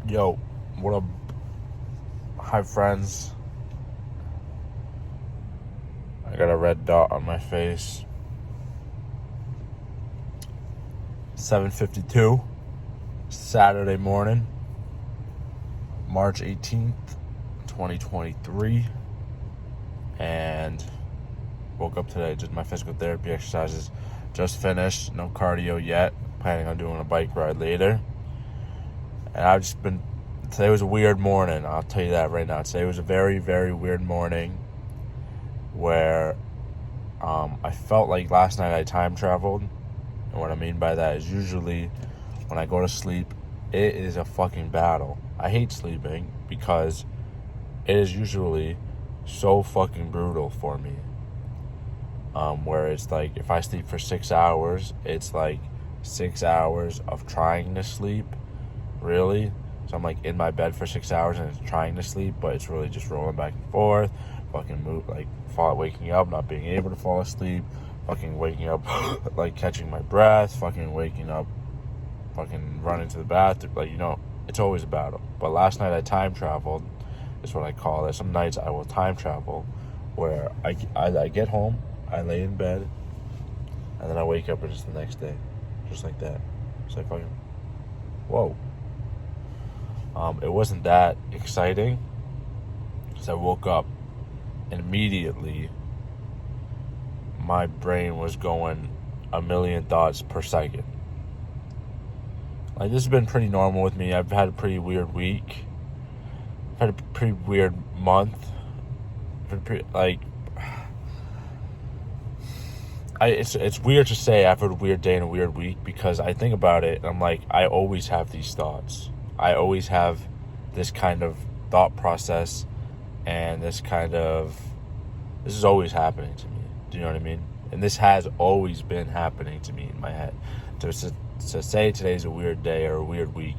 Yo, what up? Hi, friends. I got a red dot on my face. 7:52, Saturday morning, March 18th, 2023. And woke up today, did my physical therapy exercises. Just finished, no cardio yet. Planning on doing a bike ride later. And I've just been, today was a weird morning, I'll tell you that right now. Today was a very, very weird morning where I felt like last night I time traveled. And what I mean by that is usually when I go to sleep, it is a fucking battle. I hate sleeping because it is usually so fucking brutal for me. Where it's like if I sleep for 6 hours, it's like 6 hours of trying to sleep, really. So I'm like in my bed for 6 hours and it's trying to sleep, but it's really just rolling back and forth, fucking move, like waking up, not being able to fall asleep, fucking waking up, like catching my breath, fucking waking up, fucking running to the bathroom, like, it's always a battle. But last night I time traveled, is what I call it. Some nights I will time travel, where I get home, I lay in bed, and then I wake up and it's the next day, just like that. It's like fucking, whoa. It wasn't that exciting, because I woke up and immediately my brain was going a million thoughts per second. Like, this has been pretty normal with me. I've had a pretty weird week. I've had a pretty weird month. It's weird to say after a weird day and a weird week, because I think about it and I'm like, I always have these thoughts. I always have this kind of thought process, and this is always happening to me. Do you know what I mean? And this has always been happening to me in my head. To say today's a weird day or a weird week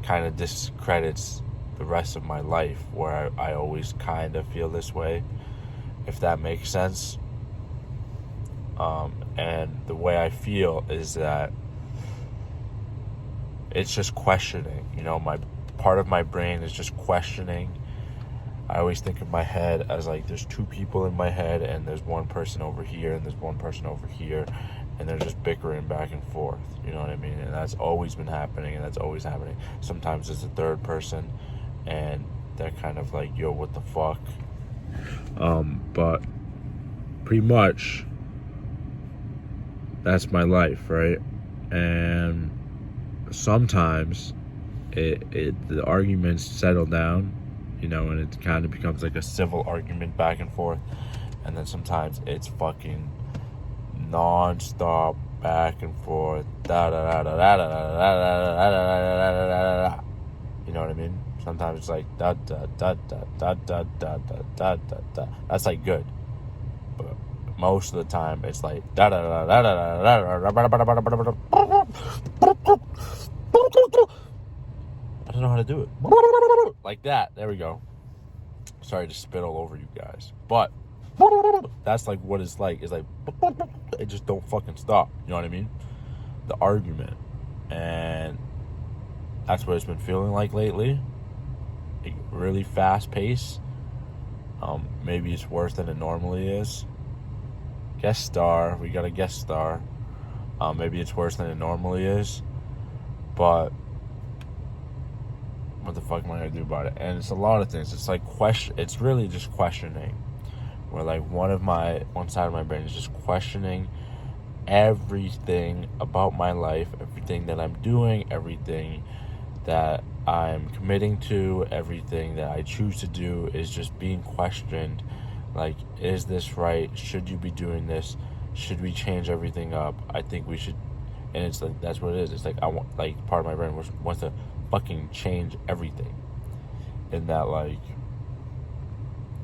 kind of discredits the rest of my life, where I always kind of feel this way, if that makes sense. And the way I feel is that it's just questioning. My part of my brain is just questioning. I always think of my head as like there's two people in my head, and there's one person over here and there's one person over here, and they're just bickering back and forth. You know what I mean? And that's always been happening, and that's always happening. Sometimes it's a third person, and they're kind of like, yo, what the fuck? But pretty much that's my life, right? And sometimes the arguments settle down, and it kind of becomes like a civil argument back and forth. And then sometimes it's fucking non-stop back and forth. You know what I mean? Sometimes it's like da da da da da da da da da da. That's like good. But most of the time it's like da da da da da da. I don't know how to do it. Like that. There we go. Sorry to spit all over you guys. But that's like what it's like. It's like it just don't fucking stop. You know what I mean? The argument. And that's what it's been feeling like lately. Really fast pace. Maybe it's worse than it normally is. Guest star. We got a guest star. Maybe it's worse than it normally is. But what the fuck am I gonna do about it? And it's a lot of things. It's like it's really just questioning. Where like one side of my brain is just questioning everything about my life, everything that I'm doing, everything that I'm committing to, everything that I choose to do is just being questioned. Like, is this right? Should you be doing this? Should we change everything up? I think we should. And it's like, that's what it is. It's like, I want, like, part of my brain wants to fucking change everything. And that, like,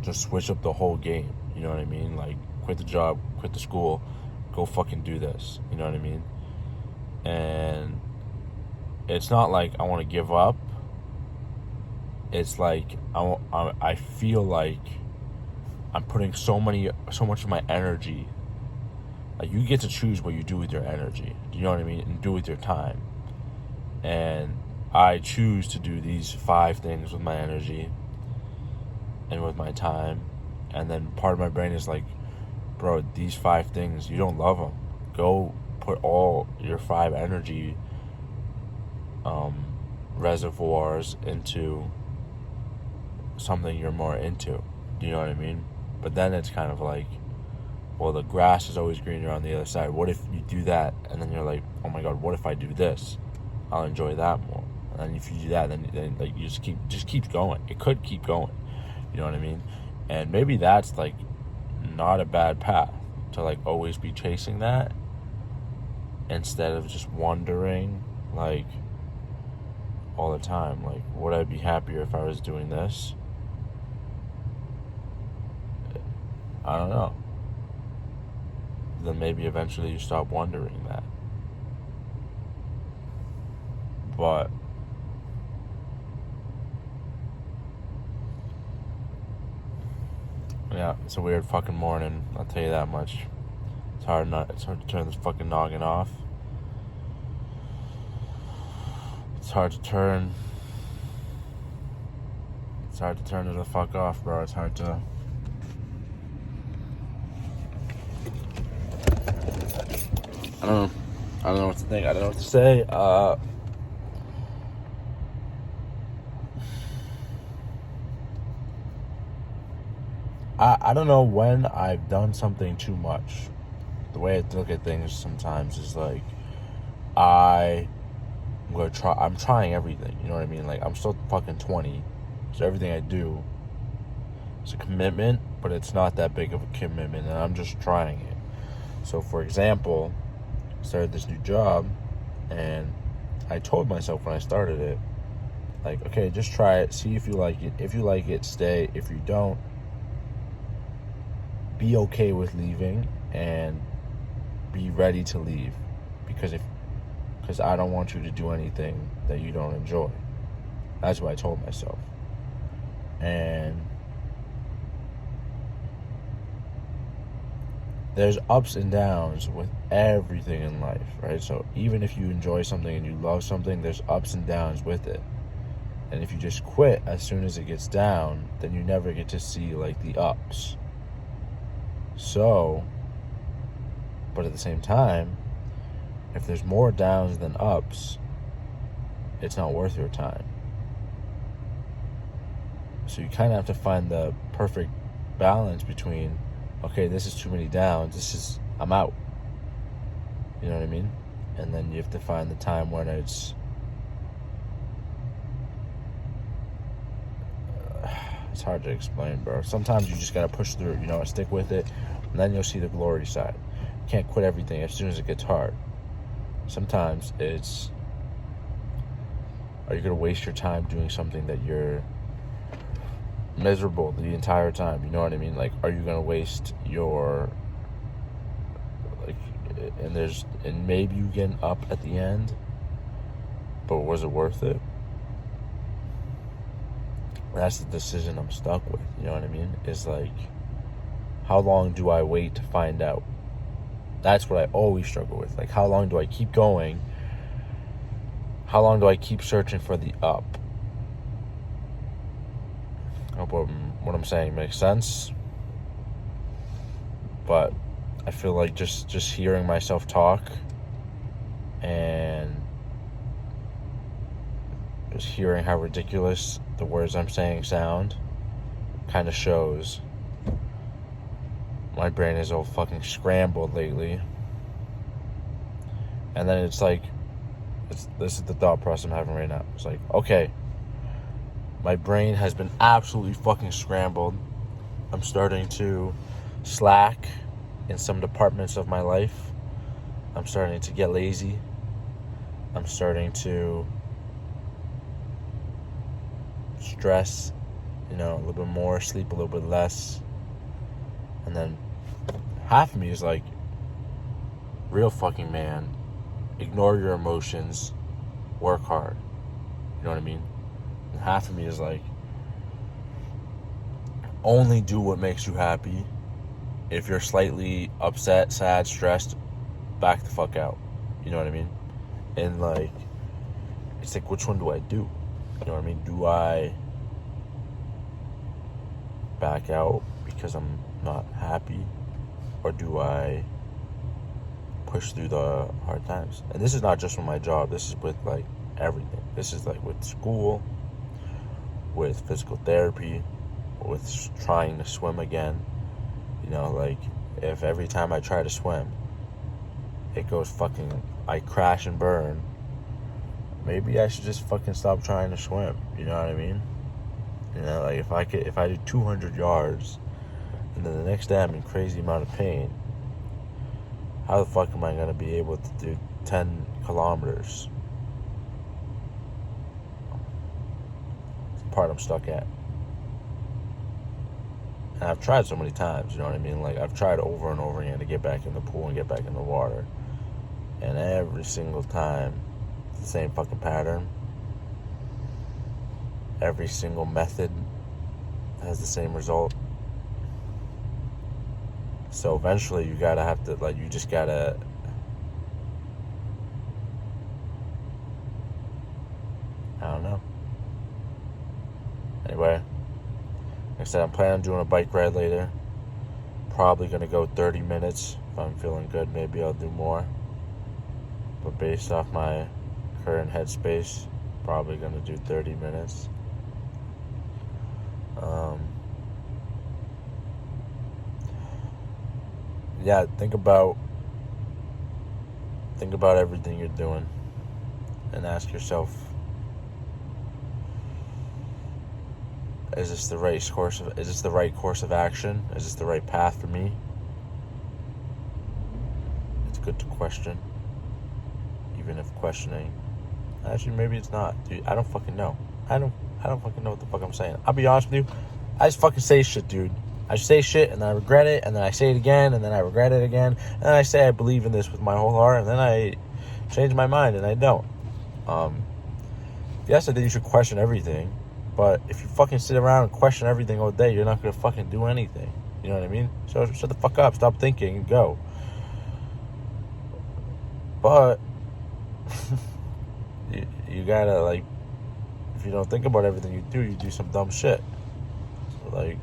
just switch up the whole game. You know what I mean? Like, quit the job, quit the school, go fucking do this. You know what I mean? And it's not like I want to give up. It's like I feel like I'm putting so much of my energy. Like, you get to choose what you do with your energy. Do you know what I mean? And do with your time. And I choose to do these 5 things with my energy and with my time, and then part of my brain is like, bro, these 5 things, you don't love them. Go put all your 5 energy reservoirs into something you're more into. Do you know what I mean? But then it's kind of like, well, the grass is always greener on the other side. What if you do that, and then you're like, oh my god, what if I do this? I'll enjoy that more. And then if you do that, then like you just keeps going. It could keep going. You know what I mean? And maybe that's like not a bad path to like always be chasing that, instead of just wondering like all the time, like, would I be happier if I was doing this? I don't know. Then maybe eventually you stop wondering that. But yeah, it's a weird fucking morning, I'll tell you that much. It's hard to turn this fucking noggin off. It's hard to turn it the fuck off, bro. It's hard to I don't know what to think. I don't know what to say. I don't know when I've done something too much. The way I look at things sometimes is like, I'm trying everything. You know what I mean? Like, I'm still fucking 20, so everything I do is a commitment, but it's not that big of a commitment, and I'm just trying it. So, for example, I started this new job, and I told myself when I started it, like, okay, just try it, see if you like it. If you like it, stay. If you don't, be okay with leaving and be ready to leave, because I don't want you to do anything that you don't enjoy. That's what I told myself. And there's ups and downs with everything in life, right? So even if you enjoy something and you love something, there's ups and downs with it. And if you just quit as soon as it gets down, then you never get to see like the ups. So, but at the same time, if there's more downs than ups, it's not worth your time. So you kind of have to find the perfect balance between, okay, this is too many downs, I'm out. You know what I mean? And then you have to find the time when it's hard to explain, bro. Sometimes you just gotta push through, stick with it, and then you'll see the glory side. You can't quit everything as soon as it gets hard. Sometimes it's, are you gonna waste your time doing something that you're miserable the entire time? You know what I mean? Like, are you gonna waste your, like, and maybe you get up at the end, but was it worth it? That's the decision I'm stuck with. You know what I mean? It's like, how long do I wait to find out? That's what I always struggle with. Like, how long do I keep going? How long do I keep searching for the up? I hope what I'm saying makes sense. But I feel like just hearing myself talk and just hearing how ridiculous the words I'm saying sound kind of shows my brain is all fucking scrambled lately. And then it's like, this is the thought process I'm having right now. It's like, okay, my brain has been absolutely fucking scrambled. I'm starting to slack in some departments of my life. I'm starting to get lazy. I'm starting to stress, a little bit more, sleep a little bit less. And then half of me is like, real fucking man, ignore your emotions, work hard. You know what I mean? And half of me is like, only do what makes you happy. If you're slightly upset, sad, stressed, back the fuck out. You know what I mean? And like, it's like, which one do I do? You know what I mean? Do I back out because I'm not happy? Or do I push through the hard times? And this is not just with my job. This is with, like, everything. This is, like, with school, with physical therapy, with trying to swim again. You know, like, if every time I try to swim, it goes fucking, I crash and burn, maybe I should just fucking stop trying to swim. You know what I mean? You know, like, if I do 200 yards, and then the next day I'm in crazy amount of pain, how the fuck am I going to be able to do 10 kilometers? It's the part I'm stuck at. And I've tried so many times, you know what I mean? Like, I've tried over and over again to get back in the pool and get back in the water. And every single time, it's the same fucking pattern. Every single method has the same result. So eventually you gotta have to, like, you just gotta, I don't know. Anyway, like I said, I'm planning on doing a bike ride later. Probably gonna go 30 minutes. If I'm feeling good, maybe I'll do more. But based off my current headspace, probably gonna do 30 minutes. Yeah, think about everything you're doing and ask yourself, is this the right course of action? Is this the right path for me? It's good to question, even if questioning, actually, maybe it's not, dude. I don't fucking know. I don't fucking know what the fuck I'm saying. I'll be honest with you. I just fucking say shit, dude. I say shit, and then I regret it, and then I say it again, and then I regret it again, and then I say I believe in this with my whole heart, and then I change my mind, and I don't. Yes, I think you should question everything, but if you fucking sit around and question everything all day, you're not gonna fucking do anything. You know what I mean? So shut the fuck up, stop thinking, and go. But you gotta, like, if you don't think about everything you do some dumb shit. So, like,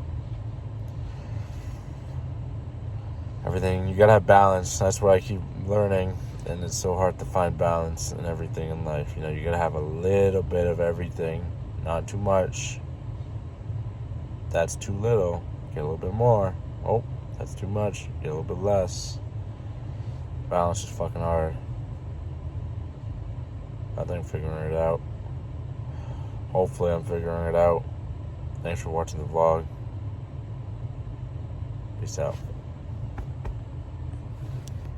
everything, you gotta have balance. That's what I keep learning, and it's so hard to find balance in everything in life. You know, you gotta have a little bit of everything, not too much. That's too little, get a little bit more. Oh, that's too much, get a little bit less. Balance is fucking hard. I think figuring it out. Hopefully I'm figuring it out. Thanks for watching the vlog. Peace out.